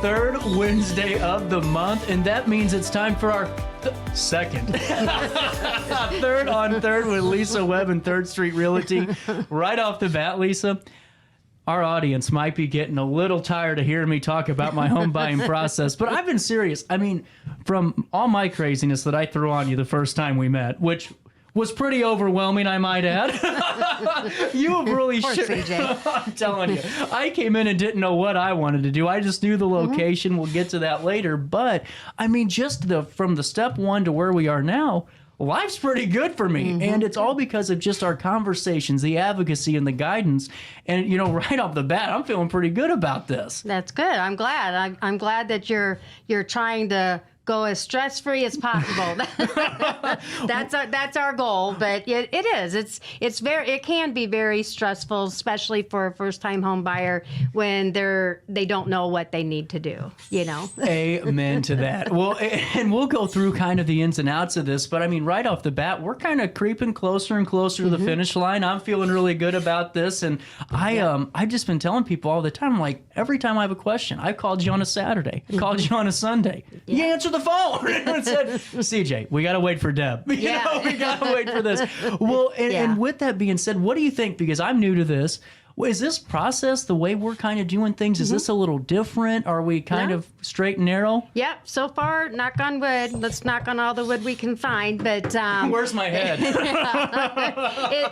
third Wednesday of the month, and that means it's time for our second. Third on Third with Lisa Webb and Third Street Realty. Right off the bat, Lisa, our audience might be getting a little tired of hearing me talk about my home buying process, but I've been serious. I mean, from all my craziness that I threw on you the first time we met, which was pretty overwhelming, I might add. You have really I'm telling you, I came in and didn't know what I wanted to do. I just knew the location. We'll get to that later. But I mean, just from the step one to where we are now, life's pretty good for me. And it's all because of just our conversations, the advocacy, and the guidance. And, you know, right off the bat, I'm feeling pretty good about this. That's good. I'm glad. I'm glad that you're trying to go as stress-free as possible. That's our goal, but it is. It can be very stressful, especially for a first-time home buyer when they don't know what they need to do, you know. Amen to that. Well, and we'll go through kind of the ins and outs of this, but I mean, right off the bat, we're kind of creeping closer and closer to the finish line. I'm feeling really good about this, and I've just been telling people all the time, like, every time I have a question, I called you on a Saturday, called you on a Sunday. You answer the phone and said, CJ, we got to wait for Deb. You know, we got to wait for this. Well, and with that being said, what do you think? Because I'm new to this. Is this process, the way we're kind of doing things, is this a little different? Are we kind of straight and narrow? Yep. So far, knock on wood. Let's knock on all the wood we can find. But where's my head?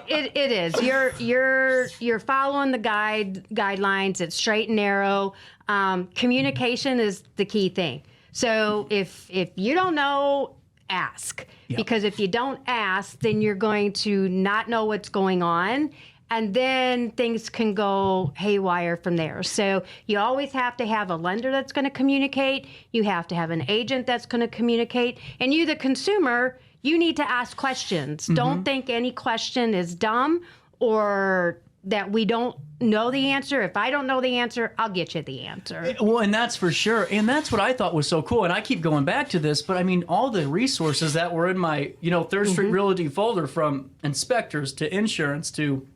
It is. You're following the guidelines. It's straight and narrow. Communication is the key thing. So if you don't know, ask. Because if you don't ask, then you're going to not know what's going on. And then things can go haywire from there. So you always have to have a lender that's going to communicate. You have to have an agent that's going to communicate. And you, the consumer, you need to ask questions. Don't think any question is dumb or that we don't know the answer. If I don't know the answer, I'll get you the answer. Well, and that's for sure. And that's what I thought was so cool. And I keep going back to this, but I mean, all the resources that were in my, Third Street Realty folder, from inspectors to insurance to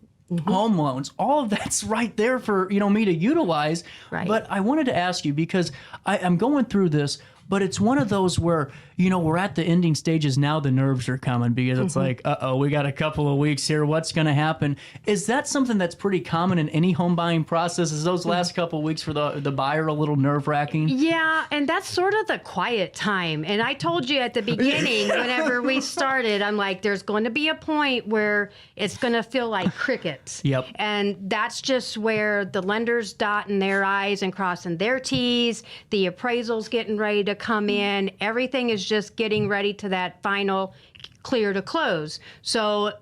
home loans, all of that's right there for, me to utilize. Right. But I wanted to ask you, because I'm going through this, but it's one of those where, we're at the ending stages now. The nerves are coming because it's like, we got a couple of weeks here. What's going to happen? Is that something that's pretty common in any home buying process? Is those last couple of weeks for the buyer a little nerve wracking? Yeah, and that's sort of the quiet time. And I told you at the beginning, whenever we started, I'm like, there's going to be a point where it's going to feel like crickets. Yep. And that's just where the lender's dotting their I's and crossing their T's. The appraisal's getting ready to come in. Everything is just getting ready to that final clear to close. So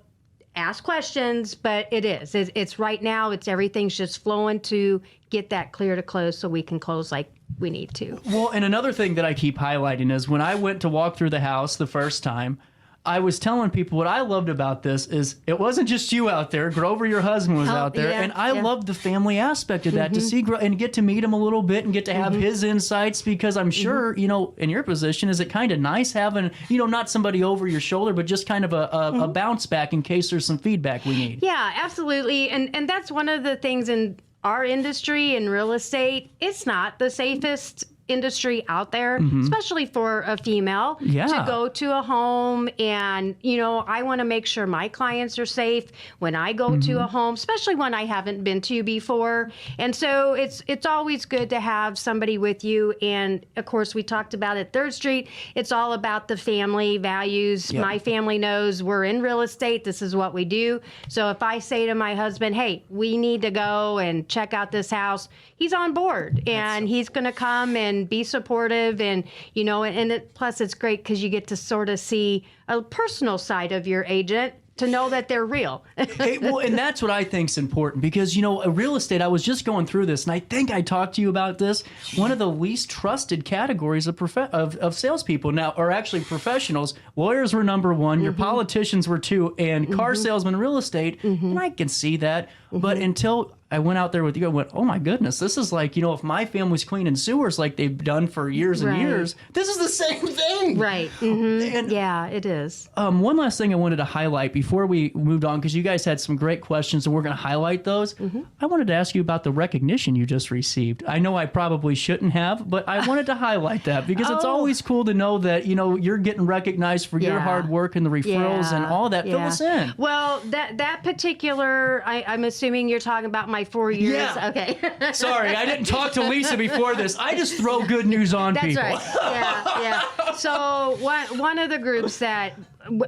ask questions, but it's right now, everything's just flowing to get that clear to close so we can close like we need to. Well, and another thing that I keep highlighting is when I went to walk through the house the first time, I was telling people what I loved about this is it wasn't just you out there. Grover, your husband, was out there. And I loved the family aspect of that, to see and get to meet him a little bit and get to have his insights, because I'm sure, in your position, is it kind of nice having, not somebody over your shoulder, but just kind of a bounce back in case there's some feedback we need. Yeah, absolutely. And that's one of the things in our industry, in real estate. It's not the safest industry out there, especially for a female, to go to a home. And, I want to make sure my clients are safe when I go to a home, especially when I haven't been to before. And so it's always good to have somebody with you. And of course, we talked about at Third Street, it's all about the family values. Yep. My family knows we're in real estate. This is what we do. So if I say to my husband, hey, we need to go and check out this house, he's on board, and he's going to come and be supportive. And, plus it's great because you get to sort of see a personal side of your agent, to know that they're real. Well, and that's what I think is important, because, real estate, I was just going through this, and I think I talked to you about this. One of the least trusted categories of salespeople now are actually professionals. Lawyers were number one, your politicians were two, and car salesmen, real estate, and I can see that. But until I went out there with you and went, oh my goodness, this is like, if my family's cleaning sewers like they've done for years and years, this is the same thing. Right. Mm-hmm. And, yeah, it is. One last thing I wanted to highlight before we moved on, because you guys had some great questions and we're going to highlight those. I wanted to ask you about the recognition you just received. I know I probably shouldn't have, but I wanted to highlight that because it's always cool to know that, you're getting recognized for your hard work and the referrals and all that. Fill us in. Well, that particular, I'm assuming you're talking about my 4 years. Yeah. Okay. Sorry, I didn't talk to Lisa before this. I just throw good news on people. That's right. Yeah. So one of the groups that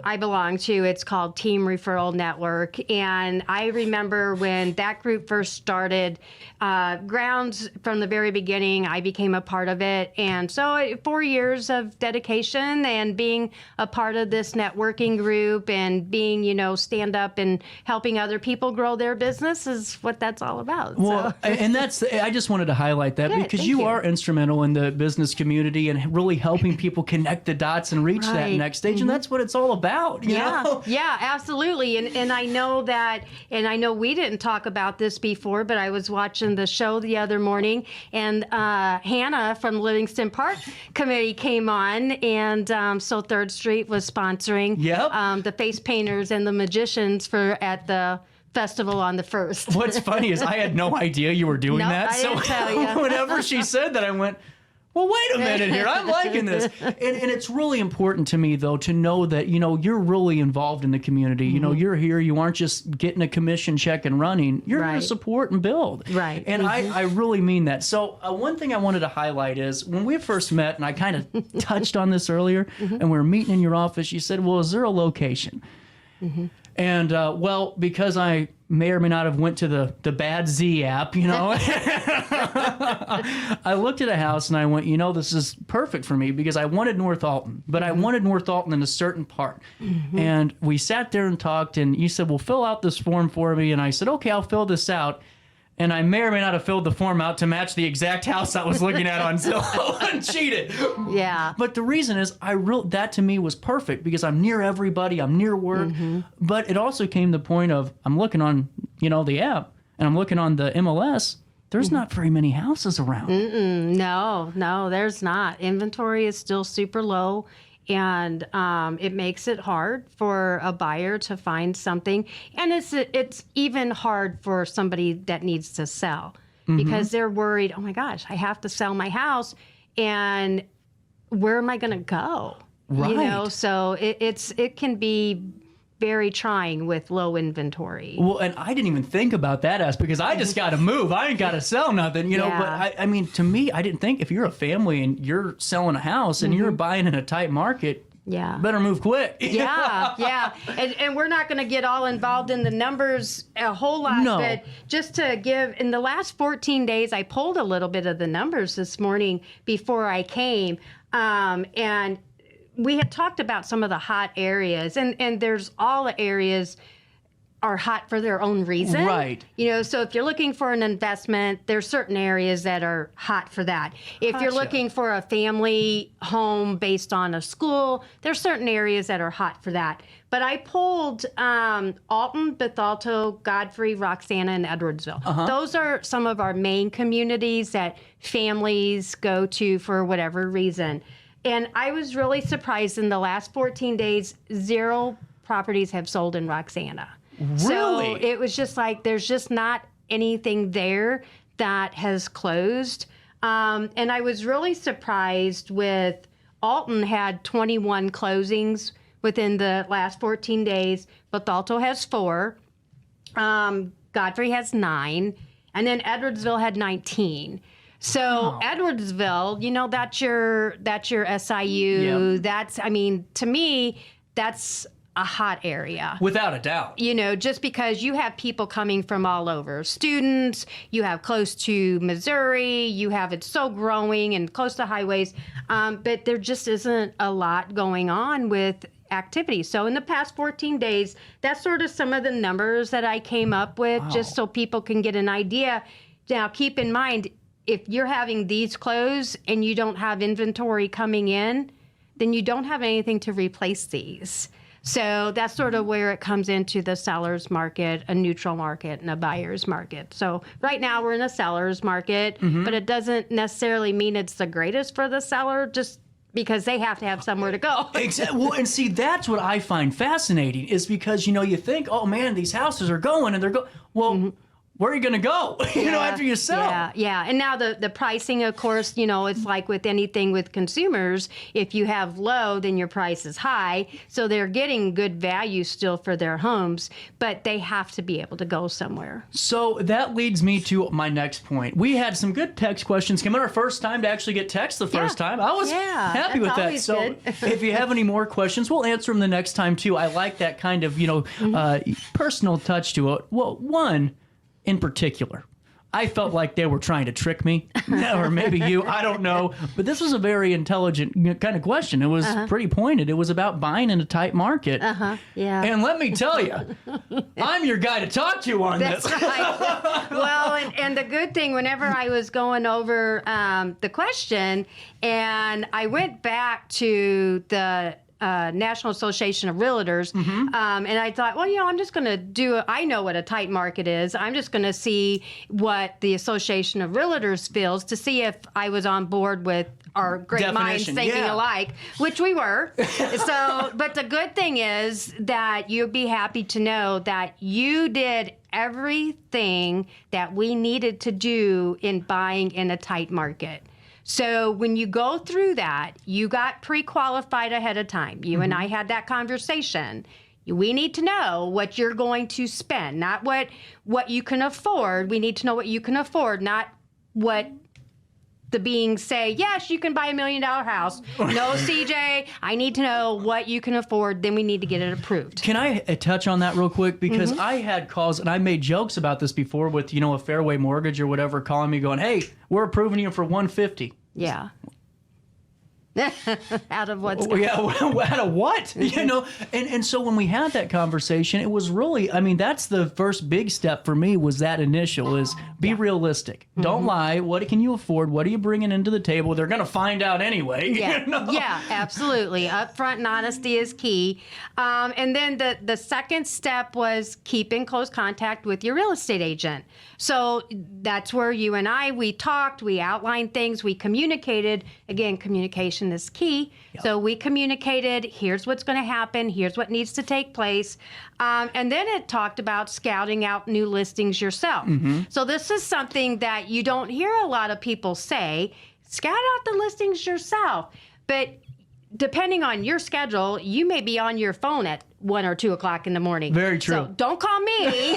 I belong to, it's called Team Referral Network. And I remember when that group first started, grounds from the very beginning, I became a part of it. And so 4 years of dedication and being a part of this networking group and being, stand up and helping other people grow their business is what that's all about. Well, and I just wanted to highlight that because you are instrumental in the business community and really helping people connect the dots and reach that next stage. And that's what it's all about. You know? Yeah, absolutely. And I know that, and I know we didn't talk about this before, but I was watching the show the other morning and Hannah from Livingston Park Committee came on, and so Third Street was sponsoring the face painters and the magicians at the festival on the 1st. What's funny is I had no idea you were doing that. I didn't tell you. Whenever she said that, I went, well, wait a minute here. I'm liking this. And it's really important to me, though, to know that, you're really involved in the community. You're here. You aren't just getting a commission check and running. You're here to support and build. Right. And I really mean that. So one thing I wanted to highlight is when we first met, and I kind of touched on this earlier, and we were meeting in your office, you said, well, is there a location? And, because I may or may not have went to the Bad Z app, I looked at a house and I went, this is perfect for me because I wanted North Alton, but I wanted North Alton in a certain part. And we sat there and talked, and you said, well, fill out this form for me. And I said, okay, I'll fill this out. And I may or may not have filled the form out to match the exact house I was looking at on Zillow and cheated. Yeah. But the reason is that to me was perfect because I'm near everybody, I'm near work. But it also came to the point of I'm looking on, the app and I'm looking on the MLS. There's not very many houses around. No, there's not. Inventory is still super low. And it makes it hard for a buyer to find something. And it's even hard for somebody that needs to sell because they're worried, oh my gosh, I have to sell my house. And where am I going to go? Right. So it can be very trying with low inventory. Well, and I didn't even think about that aspect because I just got to move. I ain't got to sell nothing, But I mean, to me, I didn't think if you're a family and you're selling a house and you're buying in a tight market, better move quick. Yeah. And we're not going to get all involved in the numbers a whole lot. No. But just to give, in the last 14 days, I pulled a little bit of the numbers this morning before I came. And we had talked about some of the hot areas, and there's all the areas are hot for their own reason. Right. So if you're looking for an investment, there's certain areas that are hot for that. If you're looking for a family home based on a school, there's certain areas that are hot for that. But I pulled Alton, Bethalto, Godfrey, Roxana, and Edwardsville. Those are some of our main communities that families go to for whatever reason. And I was really surprised in the last 14 days, 0 properties have sold in Roxana. Really? So it was just like, there's just not anything there that has closed. And I was really surprised with Alton had 21 closings within the last 14 days. Bethalto has 4. Godfrey has 9. And then Edwardsville had 19. So Edwardsville, that's your SIU. Yep. That's, to me, that's a hot area. Without a doubt. Just because you have people coming from all over. Students, you have close to Missouri, it's so growing and close to highways. But there just isn't a lot going on with activity. So in the past 14 days, that's sort of some of the numbers that I came up with, just so people can get an idea. Now, keep in mind, if you're having these close and you don't have inventory coming in, then you don't have anything to replace these. So that's sort of where it comes into the seller's market, a neutral market, and a buyer's market. So right now we're in a seller's market, but it doesn't necessarily mean it's the greatest for the seller, just because they have to have somewhere to go. Exactly. Well, and see, that's what I find fascinating is because, you think, oh man, these houses are going and they're going, well, where are you going to go, after you sell? Yeah. And now the pricing, of course, it's like with anything with consumers, if you have low, then your price is high. So they're getting good value still for their homes, but they have to be able to go somewhere. So that leads me to my next point. We had some good text questions come in. Our first time to actually get text the first time. I was happy with that. So good. If you have any more questions, we'll answer them the next time too. I like that kind of, personal touch to it. Well, one in particular, I felt like they were trying to trick me, or maybe you, I don't know. But this was a very intelligent kind of question. It was pretty pointed. It was about buying in a tight market. Yeah. And let me tell you, I'm your guy to talk to on That's this. right. Well, and the good thing, whenever I was going over the question, and I went back to the National Association of Realtors, and I thought, well, I'm just going to I know what a tight market is. I'm just going to see what the Association of Realtors feels to see if I was on board with our great minds thinking alike, which we were. But the good thing is that you'll be happy to know that you did everything that we needed to do in buying in a tight market. So when you go through that, you got pre-qualified ahead of time. You and I had that conversation. We need to know what you're going to spend, not what you can afford. We need to know what you can afford, not what the beings say, yes, you can buy $1 million house. No, CJ, I need to know what you can afford. Then we need to get it approved. Can I touch on that real quick? Because I had calls, and I made jokes about this before with, a Fairway Mortgage or whatever calling me going, hey, we're approving you for $150. Yeah. Out of what? Yeah, out of what? And so when we had that conversation, it was really, that's the first big step for me was that initial is be realistic. Don't lie. What can you afford? What are you bringing into the table? They're going to find out anyway. Yeah, absolutely. Upfront and honesty is key. And then the second step was keep in close contact with your real estate agent. So that's where you and we talked, we outlined things, we communicated. Again, communication is key. Yep. So we communicated, here's what's going to happen, here's what needs to take place. And then it talked about scouting out new listings yourself. So this is something that you don't hear a lot of people say, scout out the listings yourself. But depending on your schedule, you may be on your phone at 1 or 2 o'clock in the morning. Very true. So don't call me.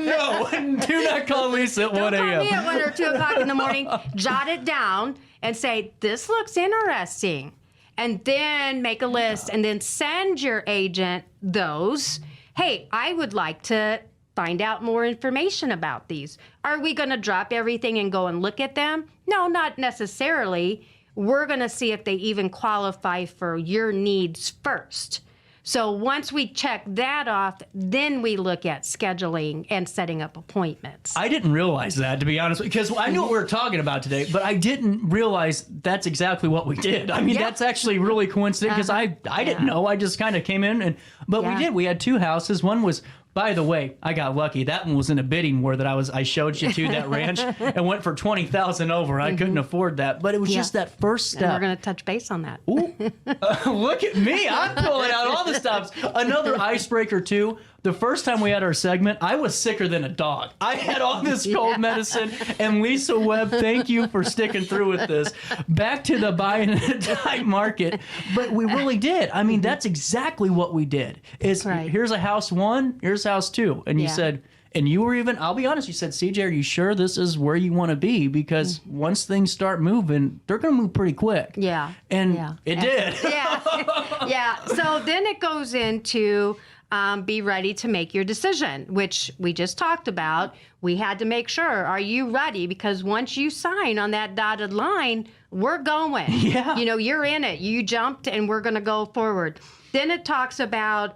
No, do not call Lisa at 1 a.m. Don't call me at 1 or 2 o'clock in the morning. Jot it down and say, this looks interesting. And then make a list and then send your agent those. Hey, I would like to find out more information about these. Are we going to drop everything and go and look at them? No, not necessarily. We're going to see if they even qualify for your needs first. So once we check that off, then we look at scheduling and setting up appointments. I didn't realize that, to be honest, because I knew what we were talking about today, but I didn't realize that's exactly what we did. That's actually really coincident because I didn't know. I just kind of came in, but we did. We had 2 houses. One was, by the way, I got lucky. That one was in a bidding war that I showed you to that ranch and went for $20,000 over. I couldn't afford that, but it was just that first step. And we're going to touch base on that. Ooh, look at me. I'm pulling out all the stops. Another icebreaker too. The first time we had our segment, I was sicker than a dog. I had all this cold medicine. And Lisa Webb, thank you for sticking through with this. Back to the buying in a tight market. But we really did. That's exactly what we did. Here's a house 1, here's house 2. And you said, and you were even, I'll be honest, you said, CJ, are you sure this is where you want to be? Because once things start moving, they're going to move pretty quick. Yeah. And it did. Yeah. So then it goes into be ready to make your decision, which we just talked about. We had to make sure, are you ready? Because once you sign on that dotted line, we're going. Yeah. You're in it. You jumped and we're going to go forward. Then it talks about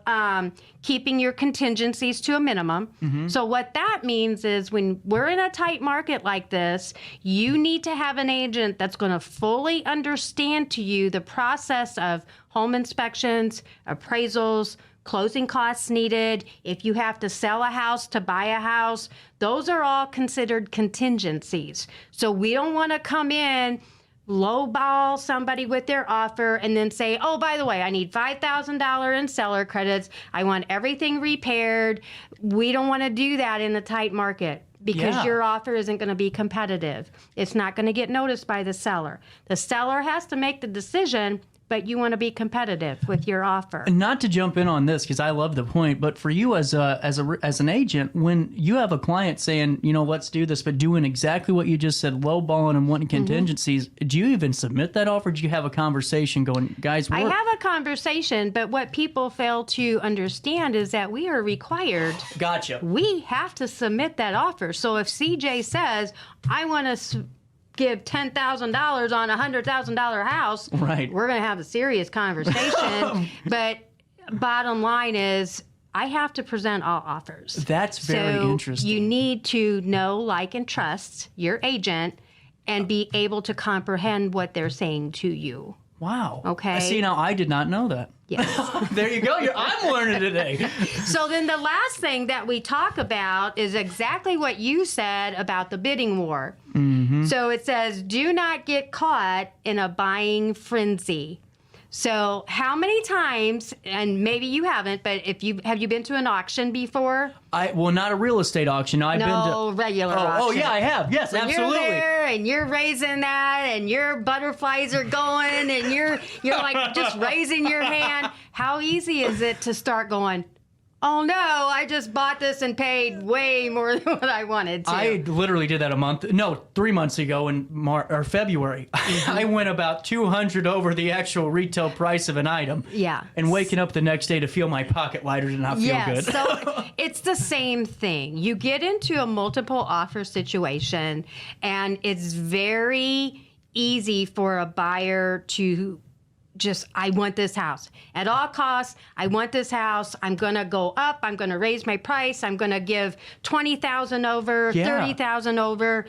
keeping your contingencies to a minimum. So what that means is when we're in a tight market like this, you need to have an agent that's going to fully understand to you the process of home inspections, appraisals, closing costs needed, if you have to sell a house to buy a house, those are all considered contingencies. So we don't want to come in, lowball somebody with their offer, and then say, oh, by the way, I need $5,000 in seller credits. I want everything repaired. We don't want to do that in a tight market because your offer isn't going to be competitive. It's not going to get noticed by the seller. The seller has to make the decision, but you want to be competitive with your offer. Not to jump in on this because I love the point, but for you as an agent, when you have a client saying, let's do this, but doing exactly what you just said, lowballing and wanting contingencies, do you even submit that offer? Do you have a conversation going, guys? I have a conversation, but what people fail to understand is that we are required. Gotcha. We have to submit that offer. So if CJ says, I want to give $10,000 on a $100,000 house, right, we're going to have a serious conversation. But bottom line is, I have to present all offers. That's very interesting. You need to know, like, and trust your agent and be able to comprehend what they're saying to you. Wow. Okay. See, now I did not know that. Yes. There you go. I'm learning today. So then the last thing that we talk about is exactly what you said about the bidding war. Mm-hmm. So it says, do not get caught in a buying frenzy. So how many times, and maybe you haven't, but have you been to an auction before? Well, not a real estate auction. I've been to regular auction. Oh yeah, I have. Yes, when absolutely. You're there and you're raising that, and your butterflies are going, and you're like just raising your hand. How easy is it to start going, oh no, I just bought this and paid way more than what I wanted to? I literally did that 3 months ago in February. I went about 200 over the actual retail price of an item. Yeah. And waking up the next day to feel my pocket lighter did not feel good. So it's the same thing. You get into a multiple offer situation, and it's very easy for a buyer to I want this house. At all costs, I want this house. I'm going to go up. I'm going to raise my price. I'm going to give $20,000 over, $30,000 over.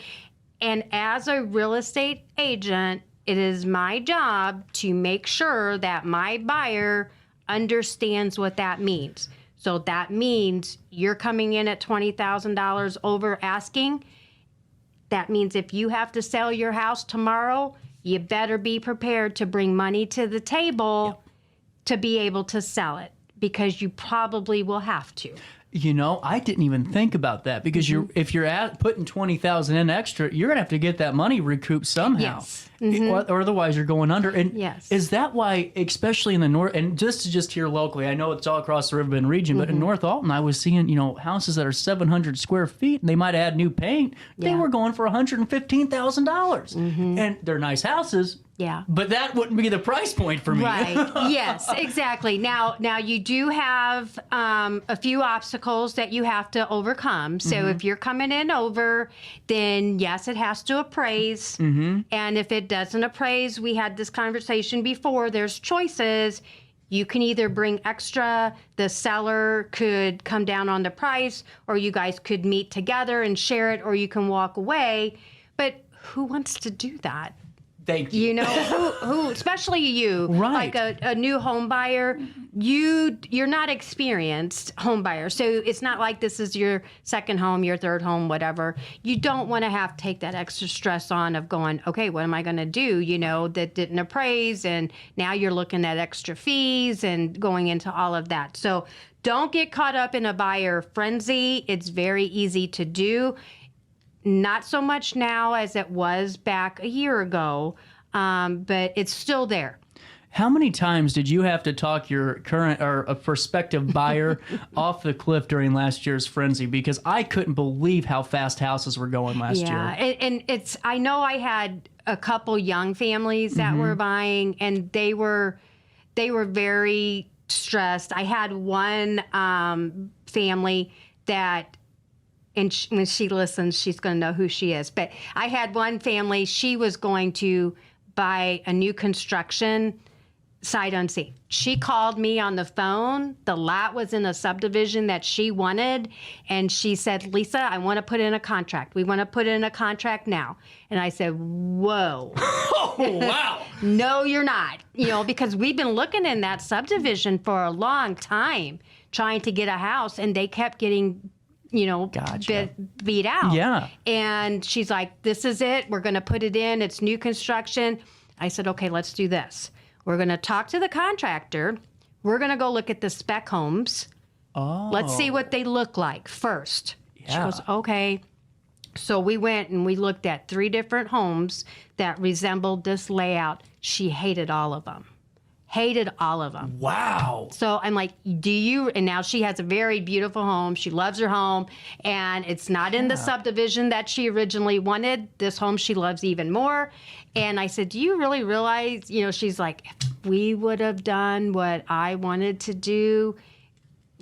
And as a real estate agent, it is my job to make sure that my buyer understands what that means. So that means you're coming in at $20,000 over asking. That means if you have to sell your house tomorrow, you better be prepared to bring money to the table to be able to sell it, because you probably will have to. I didn't even think about that, because if you're putting $20,000 in extra, you're gonna have to get that money recouped somehow. Yes. Mm-hmm. Or otherwise you're going under. And yes. Is that why, especially in the north, and just here locally, I know it's all across the Riverbend region, but in North Alton, I was seeing houses that are 700 square feet, and they might have had new paint. They were going for $115,000, and they're nice houses. Yeah. But that wouldn't be the price point for me. Right. Yes, exactly. Now you do have a few obstacles that you have to overcome. So if you're coming in over, then yes, it has to appraise. And if it doesn't appraise, we had this conversation before, there's choices. You can either bring extra, the seller could come down on the price, or you guys could meet together and share it, or you can walk away. But who wants to do that? Thank you. Who, especially you, right. Like a new home buyer, you're not experienced home buyer. So it's not like this is your second home, your third home, whatever. You don't want to have to take that extra stress on of going, okay, what am I going to do? That didn't appraise, and now you're looking at extra fees and going into all of that. So don't get caught up in a buyer frenzy. It's very easy to do. Not so much now as it was back a year ago, but it's still there. How many times did you have to talk your current or a prospective buyer off the cliff during last year's frenzy? Because I couldn't believe how fast houses were going last year. Yeah, and I know I had a couple young families that were buying, and they were very stressed. I had one family that, and when she listens, she's going to know who she is. But I had one family, she was going to buy a new construction, sight unseen. She called me on the phone. The lot was in a subdivision that she wanted. And she said, Lisa, I want to put in a contract. We want to put in a contract now. And I said, whoa. Oh, wow. No, you're not. Because we've been looking in that subdivision for a long time, trying to get a house, and they kept getting Gotcha. beat out. Yeah. And she's like, this is it. We're going to put it in. It's new construction. I said, okay, let's do this. We're going to talk to the contractor. We're going to go look at the spec homes. Oh. Let's see what they look like first. Yeah. She goes, okay. So we went and we looked at 3 different homes that resembled this layout. She hated all of them. Hated all of them. Wow. So I'm like, and now she has a very beautiful home. She loves her home, and it's not in the subdivision that she originally wanted. This home she loves even more. And I said, do you really realize, she's like, if we would have done what I wanted to do,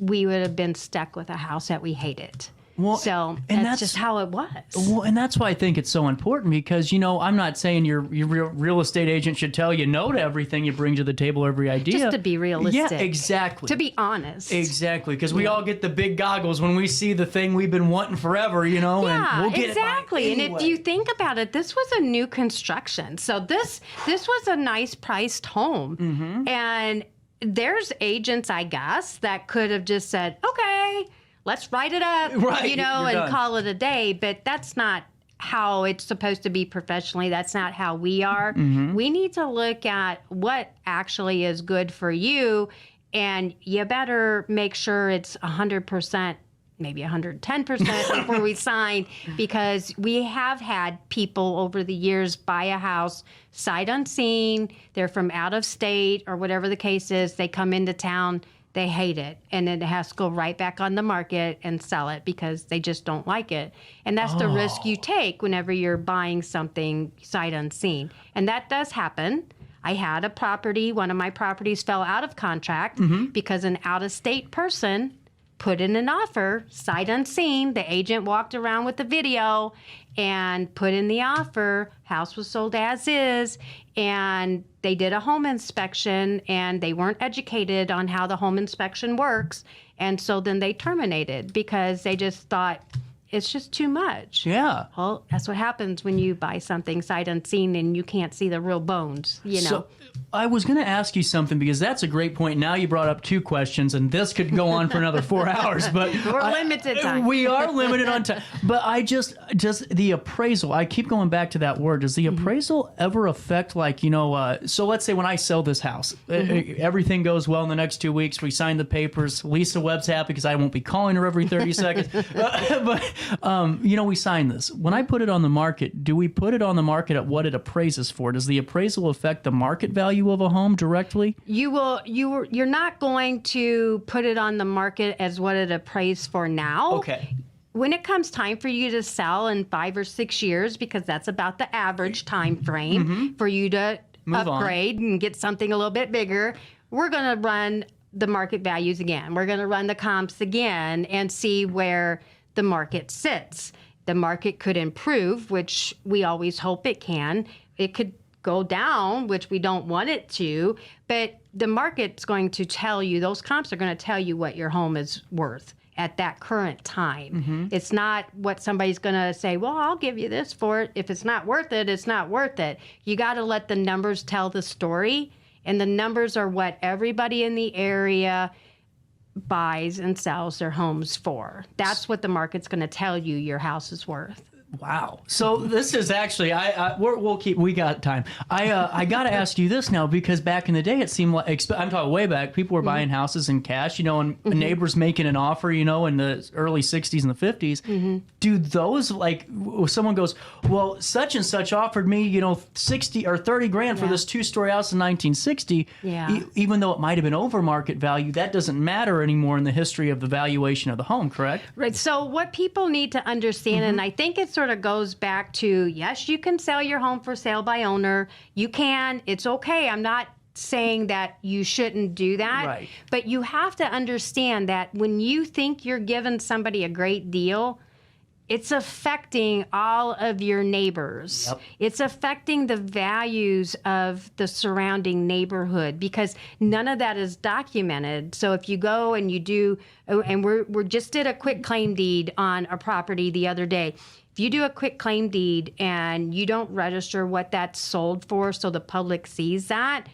we would have been stuck with a house that we hated. Well, so and that's just how it was. Well, and that's why I think it's so important, because, I'm not saying your real estate agent should tell you no to everything you bring to the table, every idea. Just to be realistic. Yeah, exactly. To be honest. Exactly, because we all get the big goggles when we see the thing we've been wanting forever, and we'll get exactly. it And anyway. if you think about it, this was a new construction. So this was a nice priced home. Mm-hmm. And there's agents, I guess, that could have just said, okay, let's write it up, right, and done. call it a day. But that's not how it's supposed to be professionally. That's not how we are. Mm-hmm. We need to look at what actually is good for you, and you better make sure it's 100%, maybe 110% before we sign, because we have had people over the years buy a house sight unseen. They're from out of state or whatever the case is. They come into town. They hate it, and then it has to go right back on the market and sell it because they just don't like it. And that's the risk you take whenever you're buying something sight unseen. And that does happen. I had a property, one of my properties fell out of contract because an out-of-state person put in an offer, sight unseen. The agent walked around with the video and put in the offer. House was sold as is, and they did a home inspection, and they weren't educated on how the home inspection works. And so then they terminated because they just thought it's just too much. Yeah. Well, that's what happens when you buy something sight unseen and you can't see the real bones, So I was going to ask you something, because that's a great point. Now you brought up 2 questions, and this could go on for another 4 hours. But we're limited time. We are limited on time. But I does the appraisal, I keep going back to that word. Does the appraisal ever affect, so let's say when I sell this house, everything goes well in the next 2 weeks. We sign the papers. Lisa Webb's happy because I won't be calling her every 30 seconds. We sign this. When I put it on the market, do we put it on the market at what it appraises for? Does the appraisal affect the market value of a home directly? You're not going to put it on the market as what it appraised for now. Okay. When it comes time for you to sell in 5 or 6 years, because that's about the average time frame for you to upgrade and get something a little bit bigger, we're going to run the market values again. We're going to run the comps again and see where the market sits. The market could improve, which we always hope it can. It could go down, which we don't want it to, but the market's going to tell you, those comps are going to tell you what your home is worth at that current time. It's not what somebody's going to say, well, I'll give you this for it. If it's not worth it, it's not worth it. You got to let the numbers tell the story, and the numbers are what everybody in the area buys and sells their homes for. That's what the market's going to tell you your house is worth. Wow. So this is actually, we got time. I got to ask you this now, because back in the day, it seemed like, I'm talking way back, people were buying houses in cash, and neighbors making an offer, in the early 60s and the 50s. Do those, someone goes, well, such and such offered me, 60 or 30 grand for this 2-story house in 1960. Yeah. Even though it might have been over market value, that doesn't matter anymore in the history of the valuation of the home, correct? Right. So what people need to understand, and I think it's sort of goes back to, yes, you can sell your home for sale by owner. You can. It's okay. I'm not saying that you shouldn't do that. Right. But you have to understand that when you think you're giving somebody a great deal, it's affecting all of your neighbors. Yep. It's affecting the values of the surrounding neighborhood because none of that is documented. So if you go and you do, and we just did a quick claim deed on a property the other day. If you do a quick claim deed and you don't register what that's sold for so the public sees that,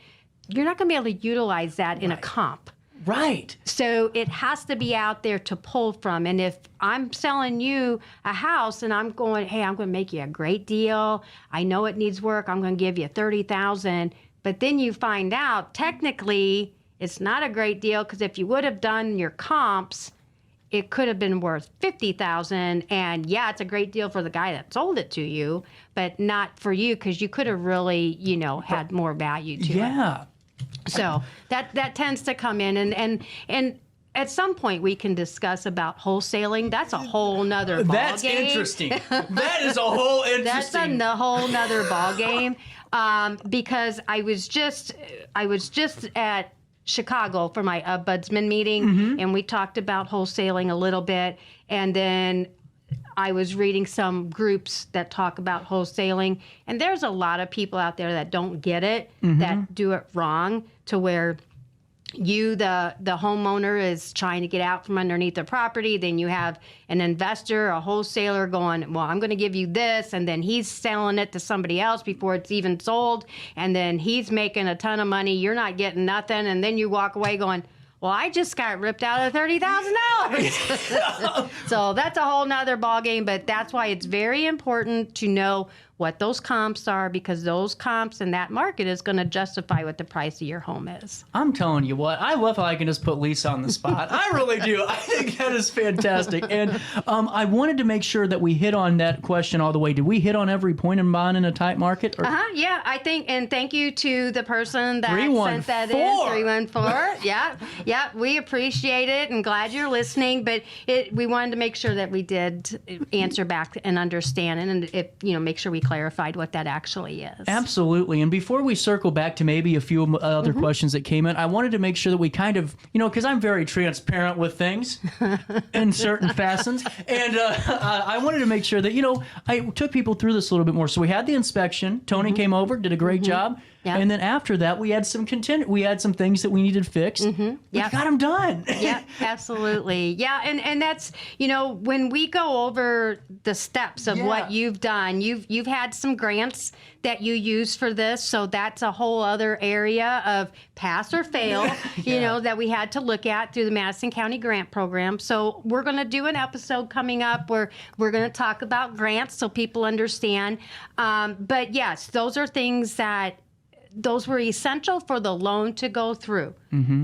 you're not going to be able to utilize that in a comp. Right. So it has to be out there to pull from. And if I'm selling you a house and I'm going, hey, I'm going to make you a great deal. I know it needs work. I'm going to give you $30,000. But then you find out technically it's not a great deal because if you would have done your comps, it could have been worth $50,000. And yeah, it's a great deal for the guy that sold it to you, but not for you because you could have really, had more value to it. Yeah. So that tends to come in and at some point we can discuss about wholesaling. That's a whole nother ball That's game. interesting. That is a whole interesting. That's a whole nother ball game. Because I was just at Chicago for my ombudsman meeting, and we talked about wholesaling a little bit, and then I was reading some groups that talk about wholesaling, and there's a lot of people out there that don't get it, that do it wrong, to where you, the homeowner, is trying to get out from underneath the property. Then you have an investor, a wholesaler going, well, I'm going to give you this, and then he's selling it to somebody else before it's even sold, and then he's making a ton of money. You're not getting nothing, and then you walk away going, well, I just got ripped out of $30,000. So that's a whole nother ballgame, but that's why it's very important to know what those comps are, because those comps in that market is going to justify what the price of your home is. I'm telling you what, I love how I can just put Lisa on the spot. I really do. I think that is fantastic. And I wanted to make sure that we hit on that question all the way. Did we hit on every point in bond in a tight market? Yeah, I think, and thank you to the person that 314. sent that in, 314. Yeah, we appreciate it and glad you're listening. But we wanted to make sure that we did answer back and understand and make sure we clarified what that actually is. Absolutely. And before we circle back to maybe a few other questions that came in, I wanted to make sure that we kind of, because I'm very transparent with things in certain facets. And I wanted to make sure that, I took people through this a little bit more. So we had the inspection. Tony came over, did a great job. Yeah. And then after that, we had some we had some things that we needed fixed. We got them done. Yeah, absolutely. Yeah, and that's, when we go over the steps of what you've done, you've had some grants that you use for this, so that's a whole other area of pass or fail, that we had to look at through the Madison County Grant Program. So we're going to do an episode coming up where we're going to talk about grants so people understand. But yes, those are things those were essential for the loan to go through.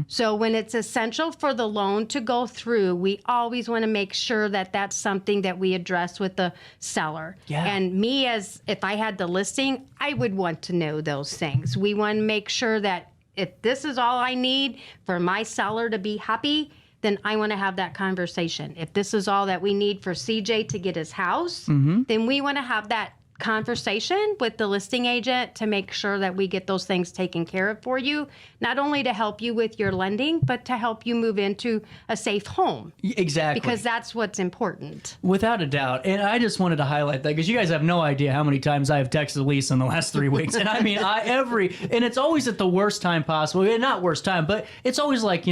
So when it's essential for the loan to go through, we always want to make sure that that's something that we address with the seller. Yeah. And me, as if I had the listing, I would want to know those things. We want to make sure that if this is all I need for my seller to be happy, then I want to have that conversation. If this is all that we need for CJ to get his house, then we want to have that conversation with the listing agent to make sure that we get those things taken care of for you, not only to help you with your lending, but to help you move into a safe home. Exactly. Because that's what's important. Without a doubt. And I just wanted to highlight that because you guys have no idea how many times I have texted Lisa in the last 3 weeks. And I mean, and it's always at the worst time possible. Not worst time, but it's always like,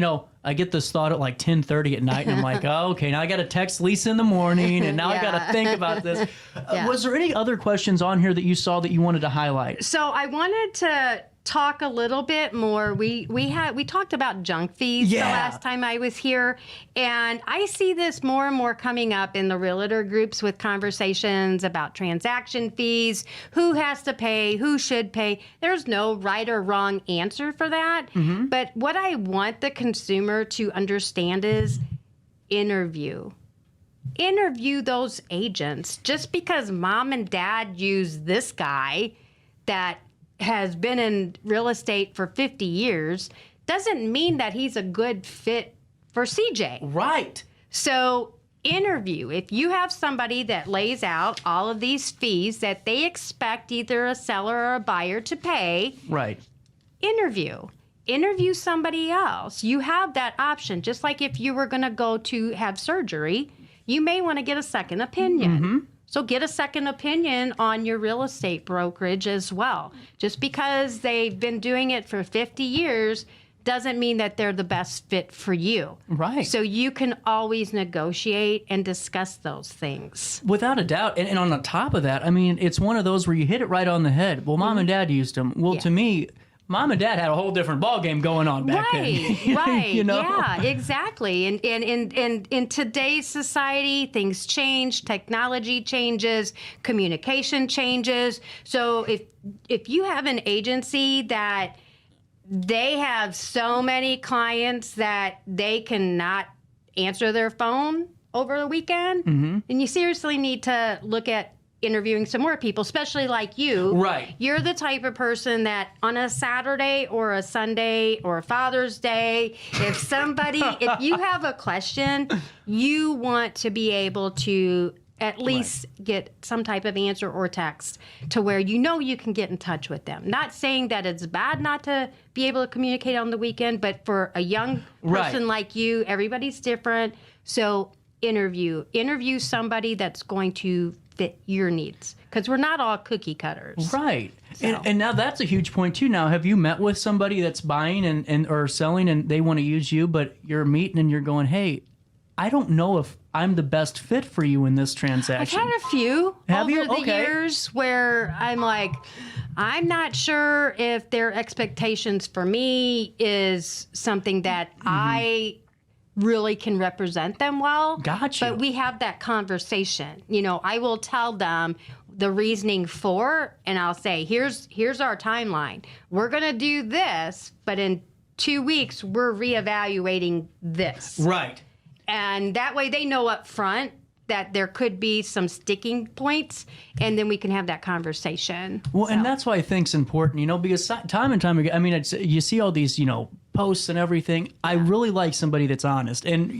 I get this thought at like 10:30 at night, and I'm like, oh, okay, now I got to text Lisa in the morning, and now I got to think about this. Was there any other questions on here that you saw that you wanted to highlight? So I wanted to talk a little bit more. We talked about junk fees the last time I was here, and I see this more and more coming up in the realtor groups with conversations about transaction fees, who has to pay, who should pay. There's no right or wrong answer for that, but what I want the consumer to understand is interview those agents. Just because mom and dad use this guy that has been in real estate for 50 years doesn't mean that he's a good fit for CJ. Right. So interview. If you have somebody that lays out all of these fees that they expect either a seller or a buyer to pay, right. Interview somebody else. You have that option. Just like if you were going to go to have surgery, you may want to get a second opinion. So get a second opinion on your real estate brokerage as well. Just because they've been doing it for 50 years doesn't mean that they're the best fit for you. Right. So you can always negotiate and discuss those things. Without a doubt. And on the top of that, I mean, it's one of those where you hit it right on the head. Well, mom and dad used them. Well, to me, mom and dad had a whole different ballgame going on back then. Right. You know? Yeah, exactly. And in today's society, things change, technology changes, communication changes. So if you have an agency that they have so many clients that they cannot answer their phone over the weekend, then you seriously need to look at interviewing some more people, especially like you. Right. You're the type of person that on a Saturday or a Sunday or a Father's Day, if you have a question, you want to be able to at least get some type of answer or text to where you can get in touch with them. Not saying that it's bad not to be able to communicate on the weekend, but for a young person like you, everybody's different. So interview somebody that's going to fit your needs, because we're not all cookie cutters. Right. So. And now that's a huge point too. Now, have you met with somebody that's buying and or selling and they want to use you, but you're meeting and you're going, hey, I don't know if I'm the best fit for you in this transaction. I've had a few Have over you? the years where I'm like, I'm not sure if their expectations for me is something that I really can represent them well. Gotcha. But we have that conversation. I will tell them the reasoning for, and I'll say, here's our timeline. We're going to do this, but in 2 weeks, we're reevaluating this. Right. And that way they know up front that there could be some sticking points, and then we can have that conversation. Well, and that's why I think it's important, because time and time again, I mean, you see all these, posts and everything. I really like somebody that's honest. And,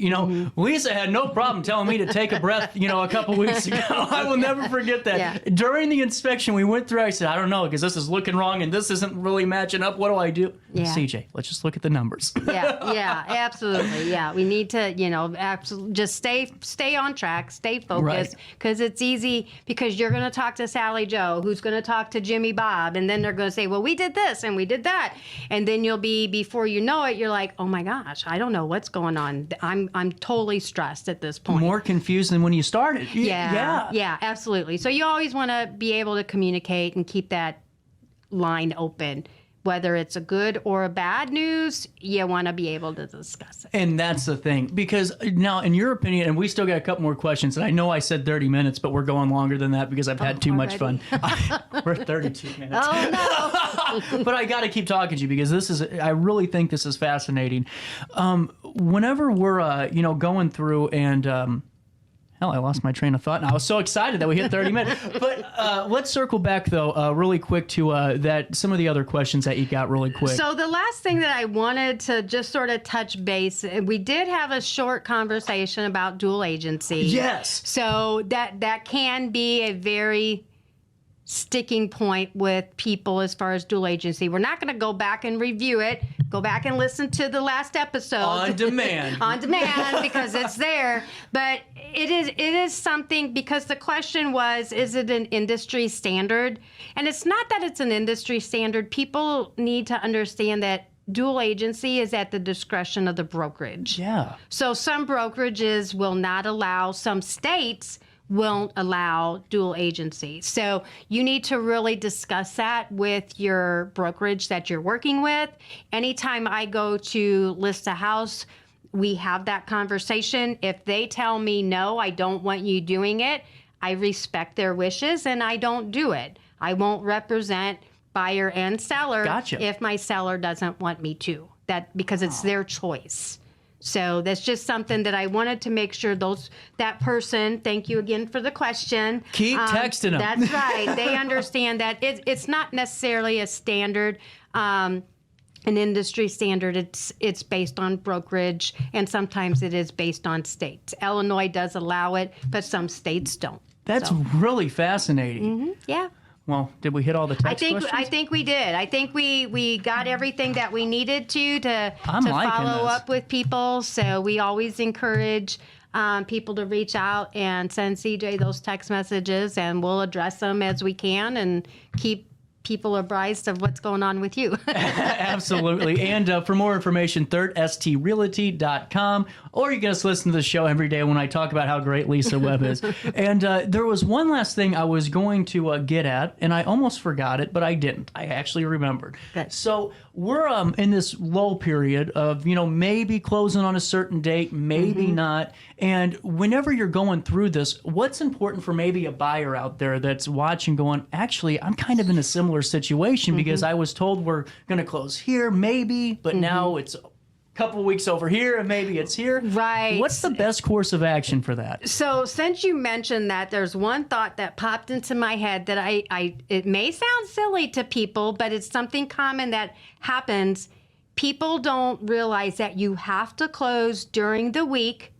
Lisa had no problem telling me to take a breath, a couple weeks ago. I will never forget that. Yeah. During the inspection, we went through, I said, I don't know, because this is looking wrong and this isn't really matching up. What do I do? Yeah. CJ, let's just look at the numbers. Yeah, absolutely. Yeah, we need to, just stay on track, stay focused, because it's easy, because you're going to talk to Sally Joe, who's going to talk to Jimmy Bob, and then they're going to say, well, we did this and we did that. And then you'll be, before you know it, you're like, oh my gosh, I don't know what's going on. I'm totally stressed at this point. More confused than when you started. Yeah, absolutely. So you always want to be able to communicate and keep that line open. Whether it's a good or a bad news, you want to be able to discuss it. And that's the thing. Because now, in your opinion, and we still got a couple more questions, and I know I said 30 minutes, but we're going longer than that because I've had too much fun. We're 32 minutes. Oh, no. But I got to keep talking to you because I really think this is fascinating. Whenever we're, going through and... Hell, I lost my train of thought, and I was so excited that we hit 30 minutes. But let's circle back, though, really quick to some of the other questions that you got really quick. So the last thing that I wanted to just sort of touch base, we did have a short conversation about dual agency. Yes. So that can be a very sticking point with people as far as dual agency. We're not going to go back and review it. Go back and listen to the last episode. On demand. On demand, because it's there. But it is something, because the question was, is it an industry standard? And it's not that it's an industry standard. People need to understand that dual agency is at the discretion of the brokerage. Yeah. So some brokerages will not allow, some states won't allow dual agency. So you need to really discuss that with your brokerage that you're working with. Anytime I go to list a house, we have that conversation. If they tell me, no, I don't want you doing it, I respect their wishes and I don't do it. I won't represent buyer and seller if my seller doesn't want me to. Because it's their choice. So that's just something that I wanted to make sure that person, thank you again for the question. Keep texting them. That's right. They understand that it's not necessarily a standard, an industry standard. It's based on brokerage, and sometimes it is based on states. Illinois does allow it, but some states don't. That's really fascinating. Mm-hmm. Yeah. Well, did we hit all the text questions? I think we did. I think we got everything that we needed to follow up with people. So we always encourage people to reach out and send CJ those text messages, and we'll address them as we can and keep people apprised of what's going on with you. Absolutely. And for more information, thirdstreetrealty.com, or you can just listen to the show every day when I talk about how great Lisa Webb is. And there was one last thing I was going to get at, and I almost forgot it, but I didn't. I actually remembered. Good. So we're in this lull period of, maybe closing on a certain date, maybe not. And whenever you're going through this, what's important for maybe a buyer out there that's watching going, actually, I'm kind of in a similar situation because I was told we're going to close here, maybe, but now it's a couple weeks over here and maybe it's here. Right. What's the best course of action for that? So since you mentioned that, there's one thought that popped into my head that it may sound silly to people, but it's something common that happens. People don't realize that you have to close during the week,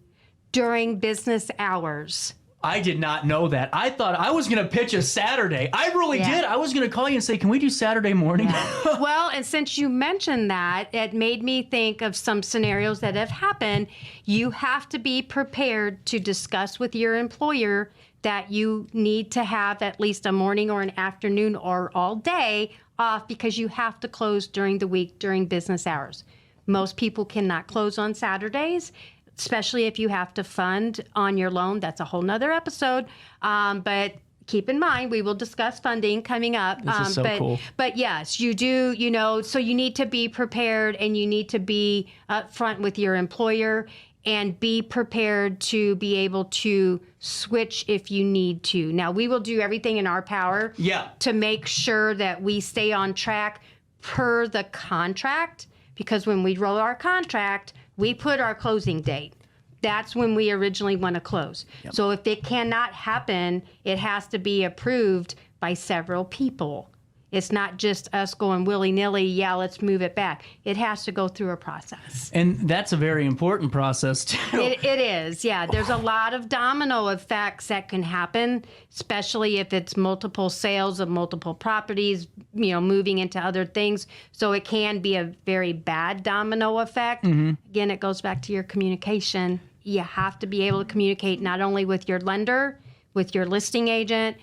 during business hours. I did not know that. I thought I was going to pitch a Saturday. I really did. I was going to call you and say, can we do Saturday morning? Yeah. Well, and since you mentioned that, it made me think of some scenarios that have happened. You have to be prepared to discuss with your employer that you need to have at least a morning or an afternoon or all day off because you have to close during the week, during business hours. Most people cannot close on Saturdays, especially if you have to fund on your loan. That's a whole nother episode. But keep in mind, we will discuss funding coming up. This is so cool. But yes, you do, so you need to be prepared and you need to be upfront with your employer and be prepared to be able to switch if you need to. Now, we will do everything in our power to make sure that we stay on track per the contract, because when we roll our contract, we put our closing date. That's when we originally want to close. Yep. So if it cannot happen, it has to be approved by several people. It's not just us going willy-nilly, let's move it back. It has to go through a process. And that's a very important process, too. It is, yeah. There's a lot of domino effects that can happen, especially if it's multiple sales of multiple properties, moving into other things. So it can be a very bad domino effect. Again, it goes back to your communication. You have to be able to communicate not only with your lender, with your listing agent,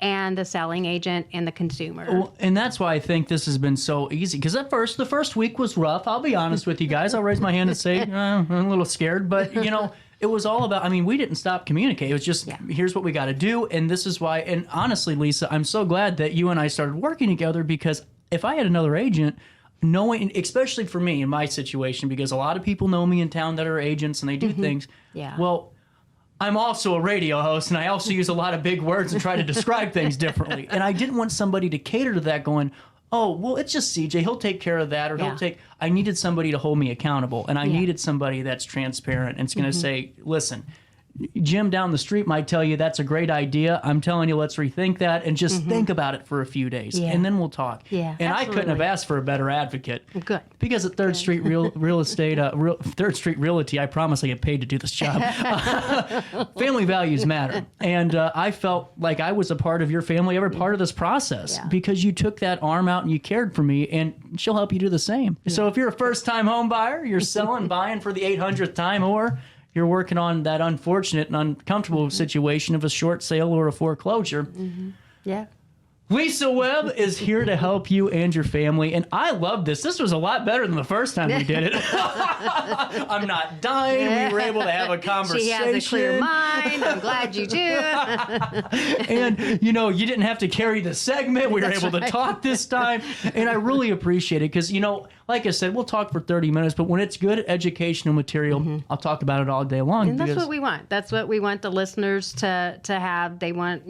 and the selling agent and the consumer. Well, and that's why I think this has been so easy. Because the first week was rough. I'll be honest with you guys. I'll raise my hand and say, I'm a little scared. But, it was all about, we didn't stop communicating. It was just, here's what we got to do. And this is why, and honestly, Lisa, I'm so glad that you and I started working together, because if I had another agent, knowing, especially for me in my situation, because a lot of people know me in town that are agents and they do things. Yeah. Well, I'm also a radio host, and I also use a lot of big words and try to describe things differently. And I didn't want somebody to cater to that going, oh, well, it's just CJ. He'll take care of that, or I needed somebody to hold me accountable, and I needed somebody that's transparent and it's going to say, listen, Jim down the street might tell you that's a great idea. I'm telling you, let's rethink that and just think about it for a few days, and then we'll talk. Yeah, and absolutely. I couldn't have asked for a better advocate. Good. Because at Third Street Real Estate, Third Street Realty, I promise I get paid to do this job. Family values matter, and I felt like I was a part of your family, every part of this process, because you took that arm out and you cared for me, and she'll help you do the same. So if you're a first-time home buyer, you're selling, buying for the 800th time, or you're working on that unfortunate and uncomfortable situation of a short sale or a foreclosure. Yeah. Lisa Webb is here to help you and your family, and I love this. This was a lot better than the first time we did it. I'm not dying. We were able to have a conversation. She has a clear mind. I'm glad you do. And, you didn't have to carry the segment. We were able to talk this time, and I really appreciate it because, like I said, we'll talk for 30 minutes, but when it's good educational material, I'll talk about it all day long. And that's what we want. That's what we want the listeners to have. They want,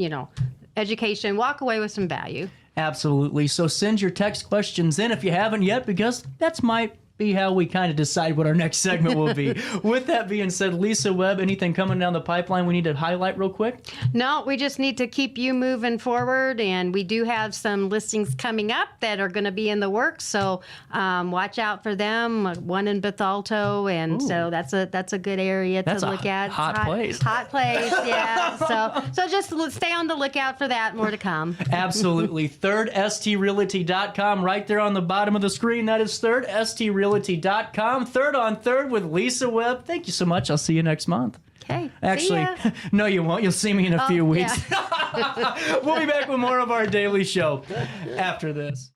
education, walk away with some value. Absolutely. So send your text questions in if you haven't yet, because that's might be how we kind of decide what our next segment will be. With that being said, Lisa Webb, anything coming down the pipeline we need to highlight real quick? No, we just need to keep you moving forward, and we do have some listings coming up that are going to be in the works, so watch out for them. One in Bethalto, and so that's a good area to look at. Hot place. Hot place, yeah. So just stay on the lookout for that. More to come. Absolutely. ThirdStRealty.com, right there on the bottom of the screen. That is ThirdStRealty.com. ThirdStreetRealty.com. Third on Third with Lisa Webb. Thank you so much. I'll see you next month. Okay. Actually, no, you won't. You'll see me in a few weeks. Yeah. We'll be back with more of our daily show after this.